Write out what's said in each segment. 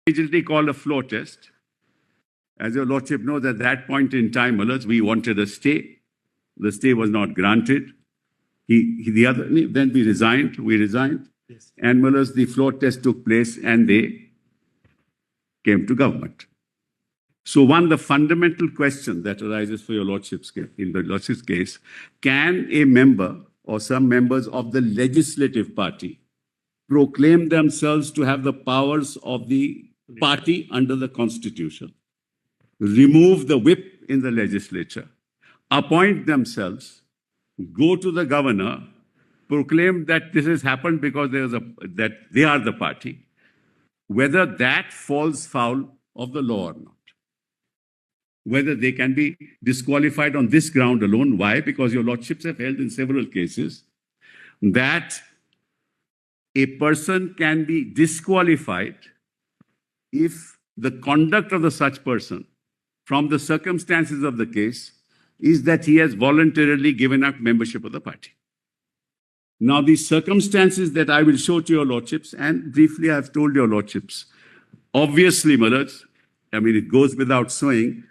immediately called a floor test. As your lordship knows, at that point in time, we wanted a stay. The stay was not granted. Then we resigned. Yes. And the floor test took place and they came to government. So the fundamental question that arises for your lordship's case, in the lordship's case, can a member or some members of the legislative party proclaim themselves to have the powers of the party under the constitution, remove the whip in the legislature, appoint themselves, go to the governor, proclaim that this has happened because that they are the party, whether that falls foul of the law or not? Whether they can be disqualified on this ground alone. Why? Because your lordships have held in several cases that a person can be disqualified if the conduct of the such person from the circumstances of the case is that he has voluntarily given up membership of the party. Now, these circumstances that I will show to your lordships, and briefly I have told your lordships, obviously, my lords, it goes without saying,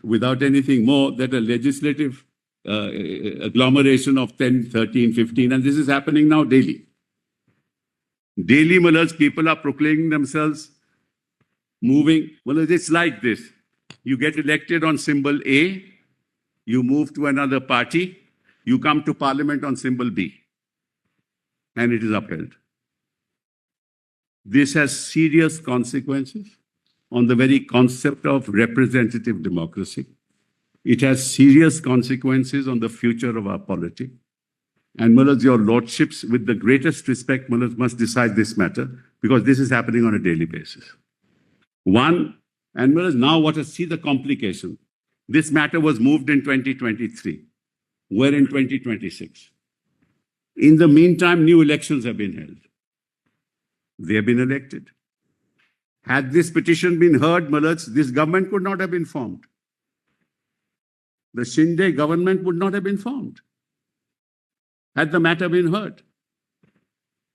without anything more, that a legislative agglomeration of 10, 13, 15, and this is happening now daily. Daily, my lords, people are proclaiming themselves, moving. Well, it's like this. You get elected on symbol A, you move to another party, you come to parliament on symbol B, and it is upheld. This has serious consequences on the very concept of representative democracy. It has serious consequences on the future of our polity. And your lordships, with the greatest respect, must decide this matter, because this is happening on a daily basis. One, and now see the complication. This matter was moved in 2023. We're in 2026. In the meantime, new elections have been held. They have been elected. Had this petition been heard, this government could not have been formed. The Shinde government would not have been formed had the matter been heard.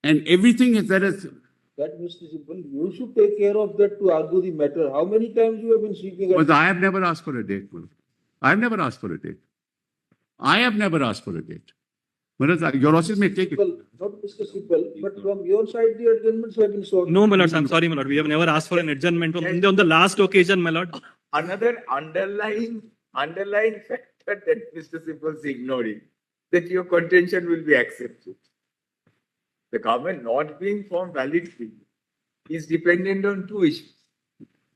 And everything that is... That, Mr. Sibal, you should take care of that to argue the matter. How many times you have been seeking... But I have never asked for a date. I have never asked for a date. I have never asked for a date. Your lordship may take it. Not Mr. Sibal, but from your side, the adjournments have been sought. No, my lord, I'm sorry, my lord. We have never asked for an adjournment. On the last occasion, my lord. Another underlying factor that Mr. Sibal is ignoring, that your contention will be accepted. The government not being formed validly is dependent on two issues.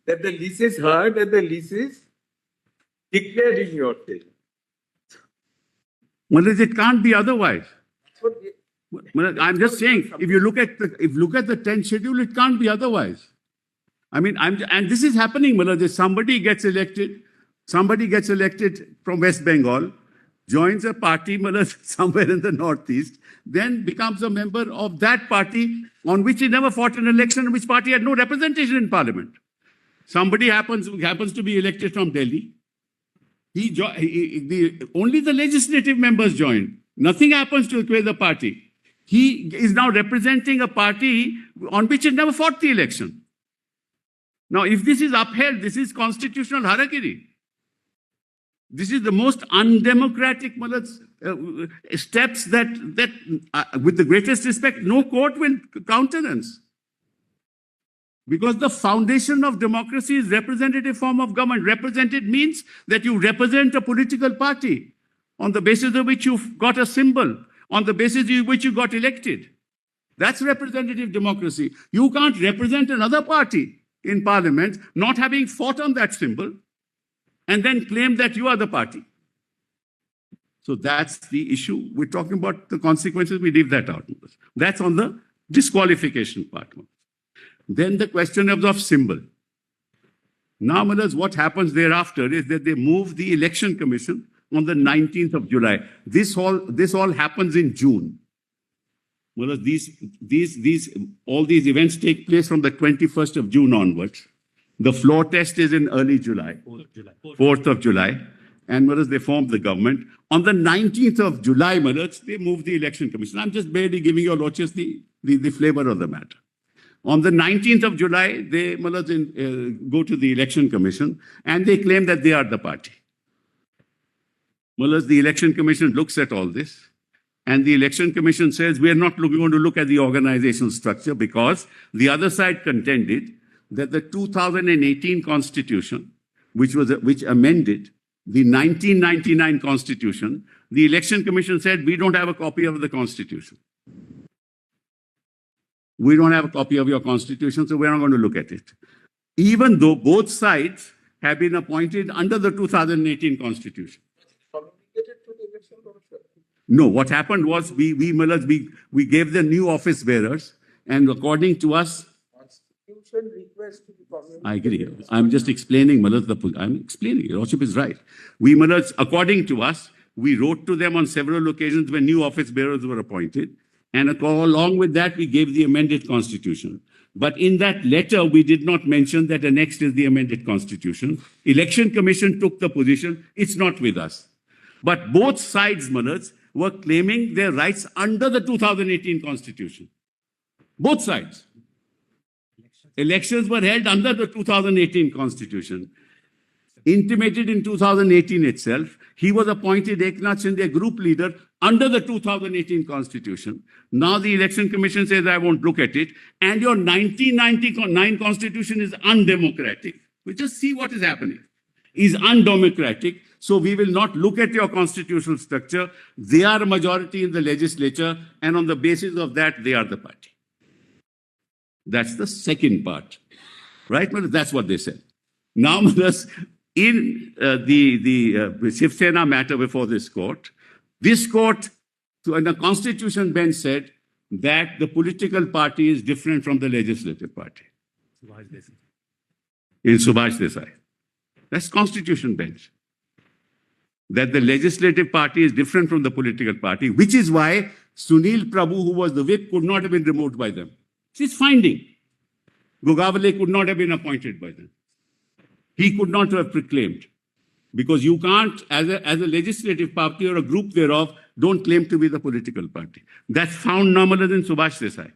That the lease is heard and the lease is declared in your favor. It can't be otherwise. I'm just saying, if you look at the 10th schedule, it can't be otherwise. And this is happening, somebody gets elected from West Bengal, joins a party somewhere in the northeast, then becomes a member of that party on which he never fought an election, which party had no representation in parliament. Somebody happens to be elected from Delhi. Only the legislative members join. Nothing happens to the party. He is now representing a party on which he never fought the election. Now, if this is upheld, this is constitutional harakiri. This is the most undemocratic steps that with the greatest respect, no court will countenance. Because the foundation of democracy is representative form of government. Represented means that you represent a political party on the basis of which you've got a symbol, on the basis of which you got elected. That's representative democracy. You can't represent another party in parliament not having fought on that symbol and then claim that you are the party. So that's the issue. We're talking about the consequences. We leave that out. That's on the disqualification part. Then the question of symbol. Now, what happens thereafter is that they move the election commission on the 19th of July. This all happens in June. All these events take place from the 21st of June onwards. The floor test is in early July, 4th of July. And they formed the government. On the 19th of July, they moved the election commission. I'm just barely giving your lordships the flavor of the matter. On the 19th of July, they go to the Election Commission and they claim that they are the party. The Election Commission looks at all this and the Election Commission says, we are not going to look at the organizational structure because the other side contended that the 2018 Constitution, which amended the 1999 Constitution, the Election Commission said, we don't have a copy of the Constitution. We don't have a copy of your Constitution, so we're not going to look at it. Even though both sides have been appointed under the 2018 Constitution. Communicated to the Election Commission? No, what happened was we gave the new office bearers, and according to us, Constitution request to be communicated. I agree. I'm just explaining, I'm explaining. Your Lordship is right. According to us, we wrote to them on several occasions when new office bearers were appointed. And along with that, we gave the amended Constitution. But in that letter, we did not mention that annexed is the amended Constitution. Election Commission took the position, it's not with us. But both sides, were claiming their rights under the 2018 Constitution. Both sides. Elections were held under the 2018 Constitution. Intimated in 2018 itself, he was appointed Eknath Shinde group leader under the 2018 Constitution. Now the Election Commission says, I won't look at it. And your 1999 Constitution is undemocratic. We just see what is happening. Is undemocratic. So we will not look at your constitutional structure. They are a majority in the legislature. And on the basis of that, they are the party. That's the second part. Right? That's what they said. Now, in the Shivsena matter before this court, and the Constitution bench said that the political party is different from the legislative party. In Subhash Desai. That's Constitution bench. That the legislative party is different from the political party, which is why Sunil Prabhu, who was the whip, could not have been removed by them. It's finding. Gogavale could not have been appointed by them. He could not have proclaimed. Because you can't, as a legislative party or a group thereof, don't claim to be the political party. That's found now in Subhash Desai.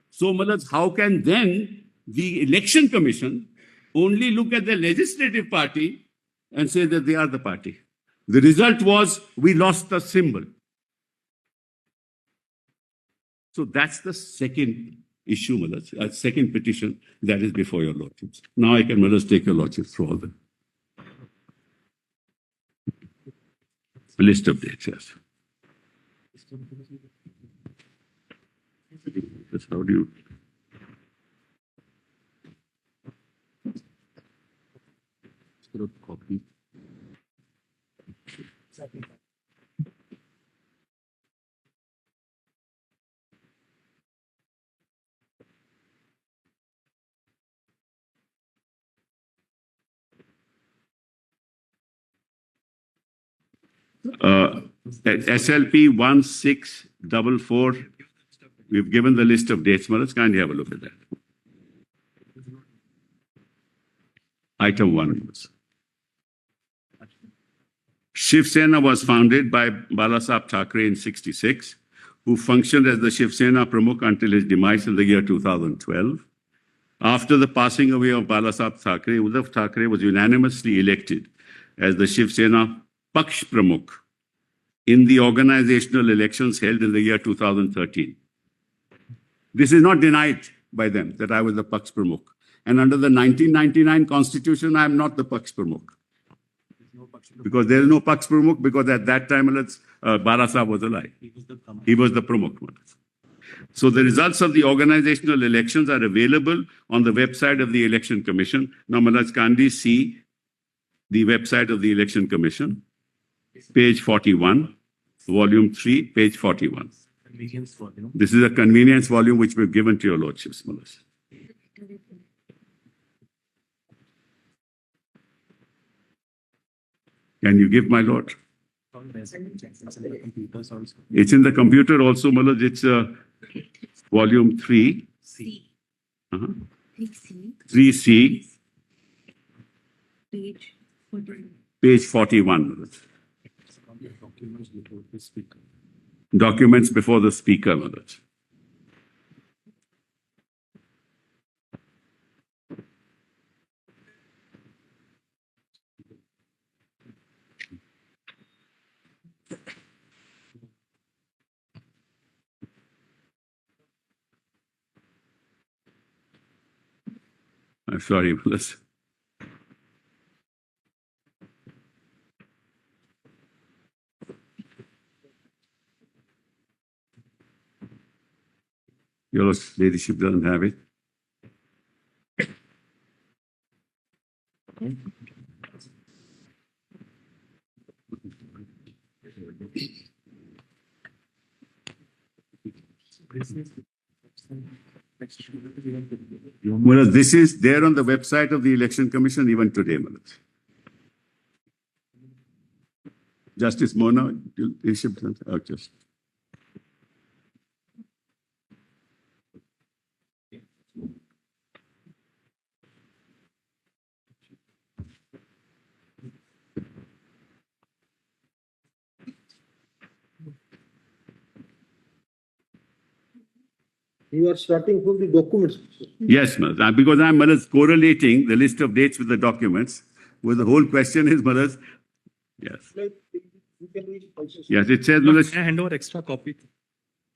So, how can then the Election Commission only look at the legislative party and say that they are the party? The result was we lost the symbol. So that's the second issue, second petition that is before your lordships. Now I can, take your lordships through all the list of dates, yes. That's how do you... Copy. SLP 1644. We've given the list of dates. Let's kindly have a look at that. Item 1. Shivsena was founded by Balasaheb Thakare in 1966, who functioned as the Shivsena Pramukh until his demise in the year 2012. After the passing away of Balasaheb Thakare, Uddhav Thackeray was unanimously elected as the Shivsena Paksh Pramukh in the organizational elections held in the year 2013. This is not denied by them that I was the Paksh Pramukh. And under the 1999 Constitution, I am not the Paksh Pramukh. Because there is no Paksh Pramukh, because at that time, Balasaheb was alive. He was the Pramukh. So the results of the organizational elections are available on the website of the Election Commission. Now, Manoj Kandi, see the website of the Election Commission, page 41, volume 3, page 41. Convenience volume. This is a convenience volume which we've given to your lordships, Manoj. Can you give, my lord? It's in the computer also, Manoj. It's volume 3. C. 3C. Page 41. Page 41. Documents before the speaker, Manoj. I'm sorry, Melez. Your ladyship doesn't have it. Melez, this is there on the website of the Election Commission even today, Melez. Justice Mona, ladyship doesn't have just. You are starting from the documents. Yes, Melez, because I'm Melez, correlating the list of dates with the documents. Well, the whole question is, Melez, yes. Like, you can read also. Yes, it says, May I Melez, hand over extra copy?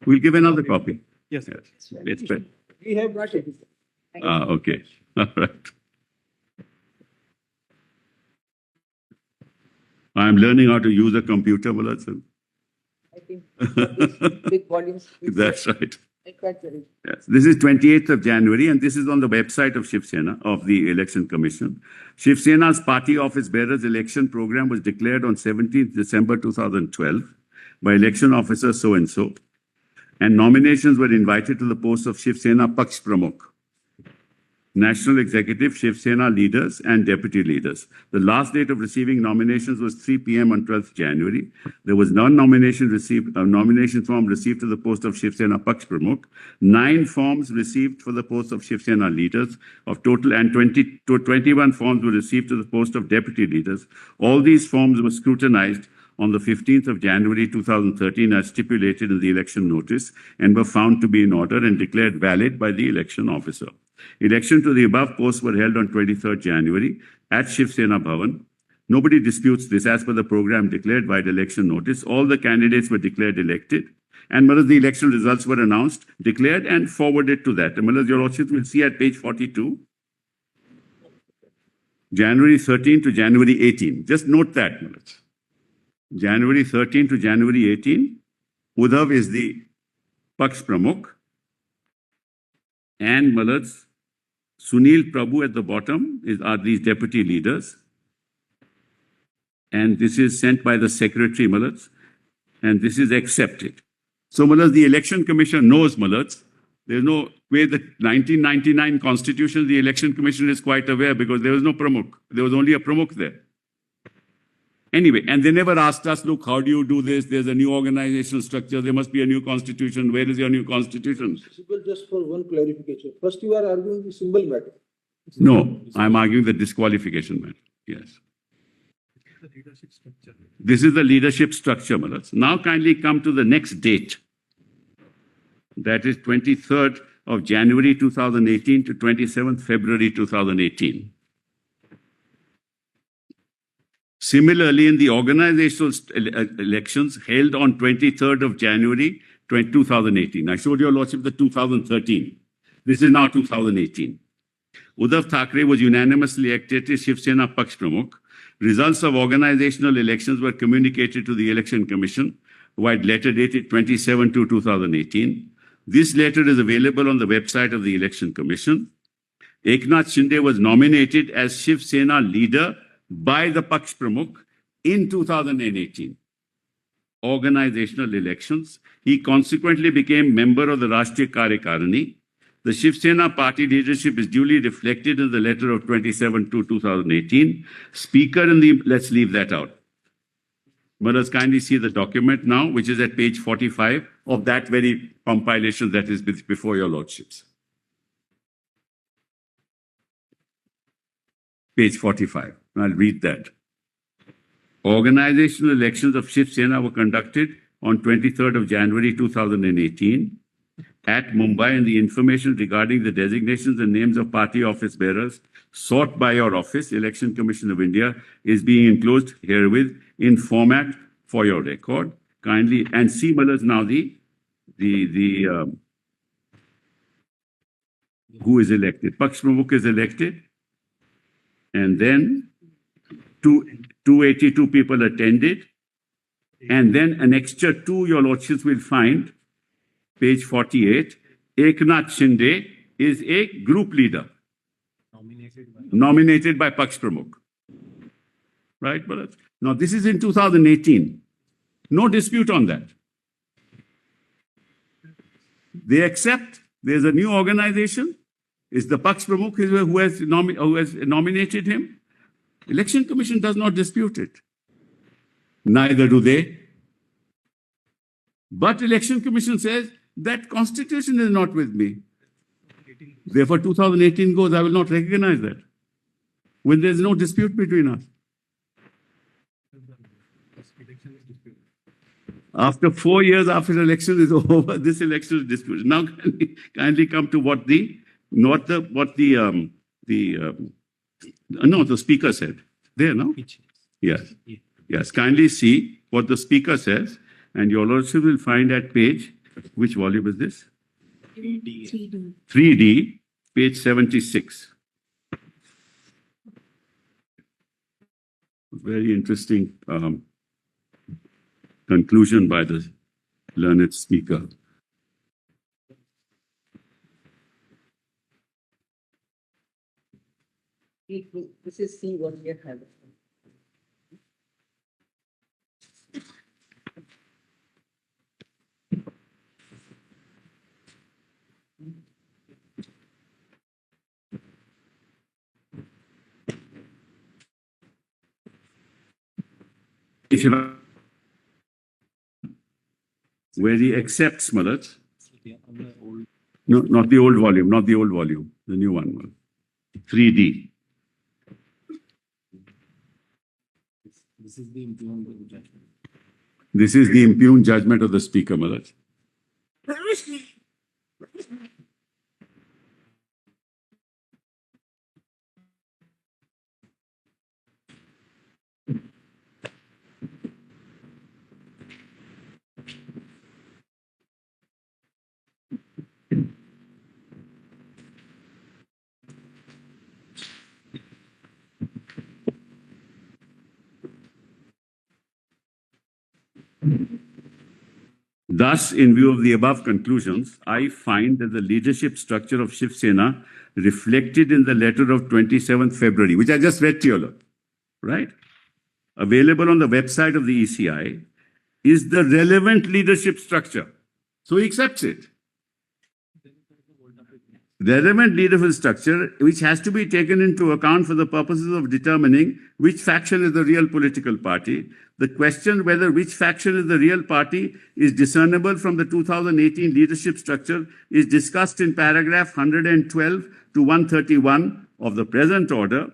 we'll give another copy. Yes. Yes, it's better. We have brought it. Okay. All right. I'm learning how to use a computer, Melez. I think these big volumes. That's right. I can't read. Yes. This is 28th of January, and this is on the website of Shivsena, of the Election Commission. Shivsena's party office bearers election program was declared on 17th December 2012 by election officer so-and-so, and nominations were invited to the post of Shivsena Paksh Pramukh, National Executive, Shivsena leaders and deputy leaders. The last date of receiving nominations was 3 p.m. on 12th January. There was nomination form received to the post of Shivsena Paksh Pramukh, 9 forms received for the post of Shivsena leaders of total, and 21 forms were received to the post of deputy leaders. All these forms were scrutinized on the 15th of January 2013 as stipulated in the election notice and were found to be in order and declared valid by the election officer. Election to the above posts were held on 23rd January at Shivsena Bhavan. Nobody disputes this. As per the program declared by the election notice, all the candidates were declared elected, and the election results were announced, declared, and forwarded to that. Your Lordship will see at page 42, January 13 to January 18. Just note that, Melez. January 13 to January 18, Uddhav is the Paksh Pramukh, and Melez, Sunil Prabhu at the bottom are these deputy leaders. And this is sent by the secretary, Melez, and this is accepted. So, Melez, the Election Commission knows, Melez, there's no way the 1999 Constitution, the Election Commission is quite aware because there was no Pramukh. There was only a Pramukh there. Anyway, and they never asked us, look, how do you do this? There's a new organizational structure. There must be a new constitution. Where is your new constitution? Sibal, just for one clarification. First, you are arguing the symbol matter. No, I'm arguing the disqualification matter. Yes. This is the leadership structure, Melez. Now kindly come to the next date. That is 23rd of January 2018 to 27th February 2018. Similarly, in the organizational elections held on 23rd of January 2018, I showed your Lordship the 2013. This is now 2018. Uddhav Thakare was unanimously elected as Shivsena Paksh Pramukh. Results of organizational elections were communicated to the Election Commission, who had letter dated 27/2/2018. This letter is available on the website of the Election Commission. Eknath Shinde was nominated as Shiv Sena leader by the Paksh Pramukh in 2018 organizational elections. He consequently became member of the Rashtriya Karyakarani. The Shiv Sena party leadership is duly reflected in the letter of 27/2/2018. Speaker in the, let's leave that out. Melez, kindly see the document now, which is at page 45 of that very compilation that is before your Lordships. Page 45. I'll read that. Organizational elections of Shiv Sena were conducted on 23rd of January 2018 at Mumbai, and the information regarding the designations and names of party office bearers sought by your office, Election Commission of India, is being enclosed herewith in format for your record. Kindly, and see, Melez, now who is elected. Paksh Pramukh is elected, and then 282 people attended, and then an extra two, your lordships will find, page 48, Eknath Shinde is a group leader nominated by Paksh Pramukh. Right, Bharat? Now, this is in 2018. No dispute on that. They accept there's a new organization. It's the Paksh Pramukh who has nominated him. Election Commission does not dispute it. Neither do they. But Election Commission says that constitution is not with me. Therefore, 2018 goes, I will not recognize that. When there's no dispute between us. After 4 years after the election is over, this election is disputed. Now, kindly come to what the speaker said. There, no? Yes. Yes. Kindly see what the speaker says, and your lordship will find at page, which volume is this? 3D, page 76. Very interesting conclusion by the learned speaker. This is C1 we have. Where he accepts Malat. No, not the old volume, not the old volume, the new one. 3D. This is the impugned judgment. This is the impugned judgment of the speaker, Malat. Thus, in view of the above conclusions, I find that the leadership structure of Shiv Sena reflected in the letter of 27th February, which I just read to you, right? Available on the website of the ECI, is the relevant leadership structure. So he accepts it. The relevant leadership structure, which has to be taken into account for the purposes of determining which faction is the real political party. The question whether which faction is the real party is discernible from the 2018 leadership structure is discussed in paragraph 112 to 131 of the present order.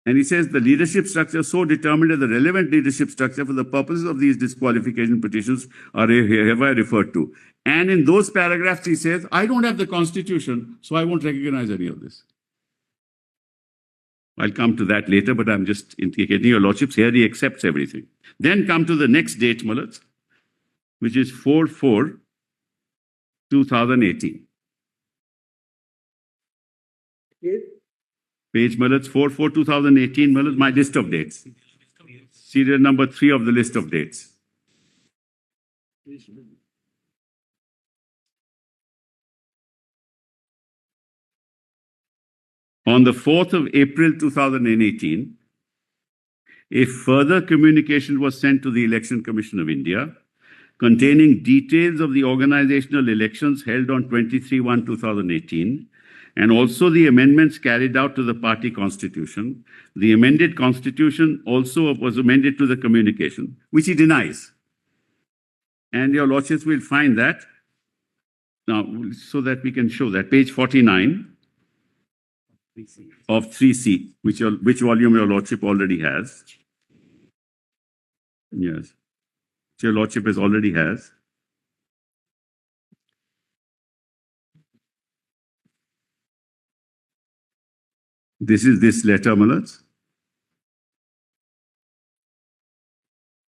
And he says the leadership structure so determined as the relevant leadership structure for the purposes of these disqualification petitions are hereby referred to. And in those paragraphs, he says, I don't have the constitution, so I won't recognize any of this. I'll come to that later, but I'm just indicating your lordships. Here he accepts everything. Then come to the next date, Mulats, which is 4/4/2018. Page Mulats, 4/4/2018, Mulats, my list of dates. Serial number 3 of the list of dates. On the 4th of April 2018, a further communication was sent to the Election Commission of India containing details of the organizational elections held on 23/1/2018 and also the amendments carried out to the party constitution. The amended constitution also was amended to the communication, which he denies. And your lordships will find that now, so that we can show that, page 49 of 3C, which volume your lordship already has. Yes. Which your lordship already has. This is this letter, Mulats.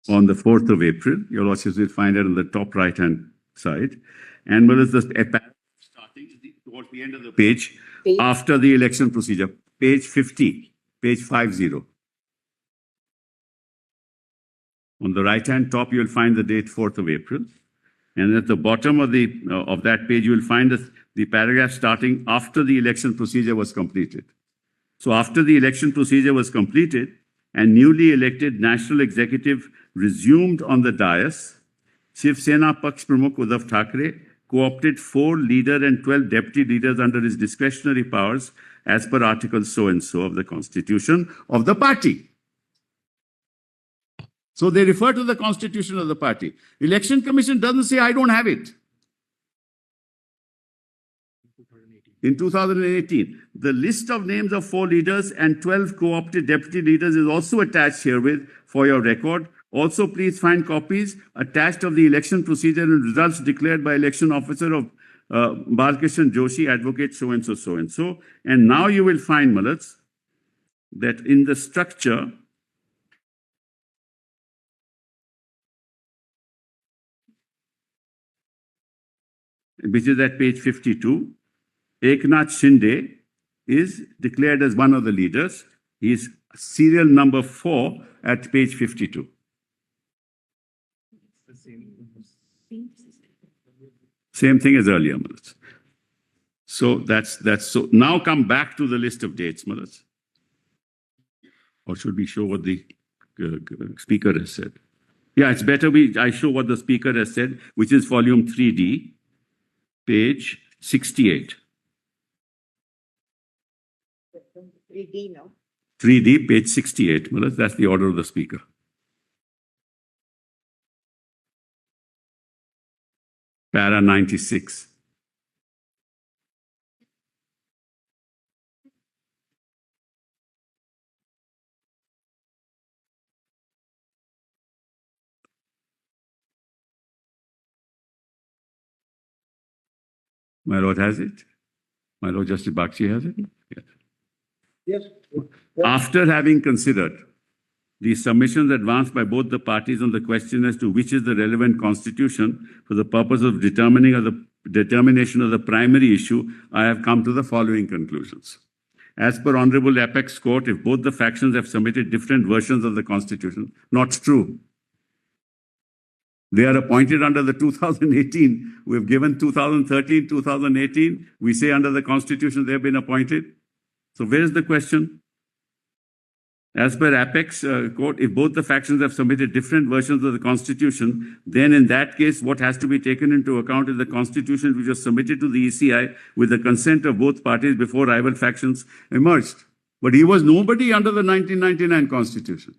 On the 4th of April, your lordships will find it on the top right-hand side. And Mulats, the paragraph starting is the towards the end of the page, Page. after the election procedure, page 50, page 50. On the right-hand top, you'll find the date 4th of April. And at the bottom of that page, you will find the paragraph starting after the election procedure was completed. So after the election procedure was completed and newly elected national executive resumed on the dais, Shivsena Paksh Pramukh Uddhav Thakare co-opted 4 leader and 12 deputy leaders under his discretionary powers as per article so-and-so of the constitution of the party. So they refer to the constitution of the party. Election Commission doesn't say, I don't have it. In 2018, the list of names of 4 leaders and 12 co-opted deputy leaders is also attached herewith for your record. Also, please find copies attached of the election procedure and results declared by election officer of Balkishan Joshi, advocate so-and-so, so-and-so. And now you will find, Malats, that in the structure, which is at page 52, Eknath Shinde is declared as one of the leaders. He is serial number 4 at page 52. Same thing as earlier, Malats. So that's so. Now come back to the list of dates, Malats. Or should we show what the speaker has said? Yeah, it's better I show what the speaker has said, which is volume 3D, page 68. 3D now. 3D, page 68. Malats, that's the order of the speaker. Para 96. My Lord has it? My Lord Justice Bakshi has it? Yes. Yes. After having considered the submissions advanced by both the parties on the question as to which is the relevant constitution for the purpose of determination of the primary issue, I have come to the following conclusions. As per Honorable Apex Court, if both the factions have submitted different versions of the constitution, not true. They are appointed under the 2018. We have given 2013, 2018. We say under the constitution they have been appointed. So where is the question? As per Apex Court, if both the factions have submitted different versions of the constitution, then in that case, what has to be taken into account is the constitution which was submitted to the ECI with the consent of both parties before rival factions emerged. But he was nobody under the 1999 constitution.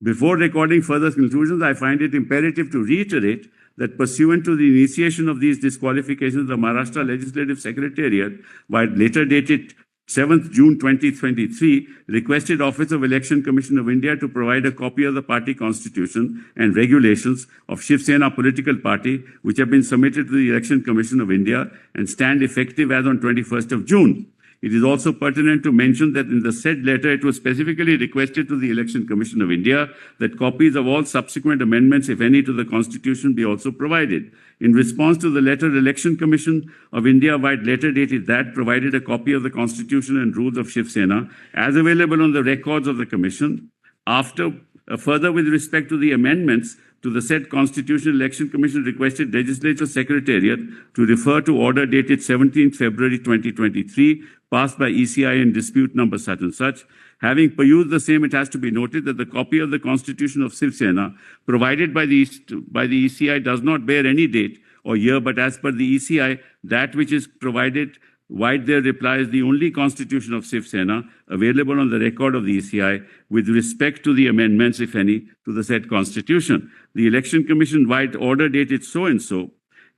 Before recording further conclusions, I find it imperative to reiterate that pursuant to the initiation of these disqualifications, the Maharashtra Legislative Secretariat, by later dated 7th June 2023, requested Office of Election Commission of India to provide a copy of the party constitution and regulations of Shiv Sena political party, which have been submitted to the Election Commission of India and stand effective as on 21st of June. It is also pertinent to mention that in the said letter, it was specifically requested to the Election Commission of India that copies of all subsequent amendments, if any, to the Constitution be also provided. In response to the letter, Election Commission of India, by letter dated that, provided a copy of the Constitution and rules of Shiv Sena as available on the records of the Commission. Further, with respect to the amendments to the said Constitution, Election Commission requested Legislature Secretariat to refer to order dated 17th February 2023, passed by ECI in dispute number such and such. Having perused the same, it has to be noted that the copy of the Constitution of Shiv Sena provided by the ECI does not bear any date or year, but as per the ECI, that which is provided wide their reply is the only Constitution of Shiv Sena available on the record of the ECI with respect to the amendments, if any, to the said Constitution. The Election Commission wide order dated so-and-so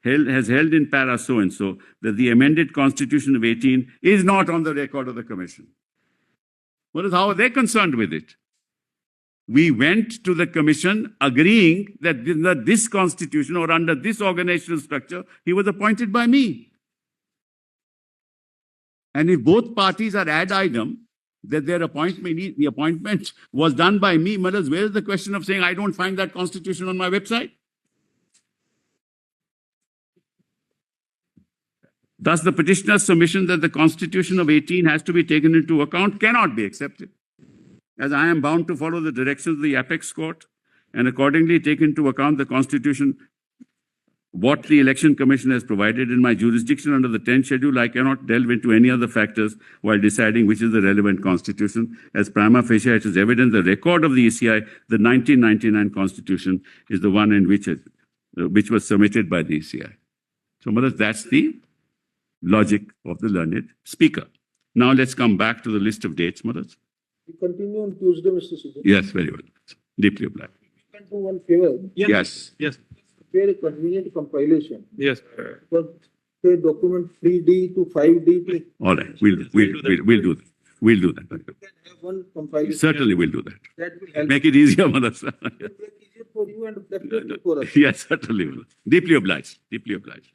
has held in para so-and-so that the amended Constitution of 18 is not on the record of the Commission. How are they concerned with it? We went to the Commission agreeing that this Constitution or under this organizational structure, he was appointed by me. And if both parties are ad idem, that the appointment was done by me, where is the question of saying I don't find that Constitution on my website? Thus, the petitioner's submission that the Constitution of 18 has to be taken into account cannot be accepted, as I am bound to follow the directions of the apex court and accordingly take into account the Constitution, what the Election Commission has provided in my jurisdiction under the 10th schedule. I cannot delve into any other factors while deciding which is the relevant constitution. As prima facie, it is evident the record of the ECI, the 1999 Constitution, is the one in which was submitted by the ECI. So, Maharaj, that's the logic of the learned speaker. Now, let's come back to the list of dates, Maharaj. We continue on Tuesday, Mr. Sibal. Yes, very well. Deeply obliged. We can do one favor. Yes. Yes. Prepare a convenient compilation. Yes. For say document 3D to 5D to. All right. We'll do that. We'll do that. We can have one compilation. Certainly, we'll do that. That will help. Make it easier, Maharaj. It will make it easier for you and definitely for us. Yes, certainly. Deeply obliged. Deeply obliged.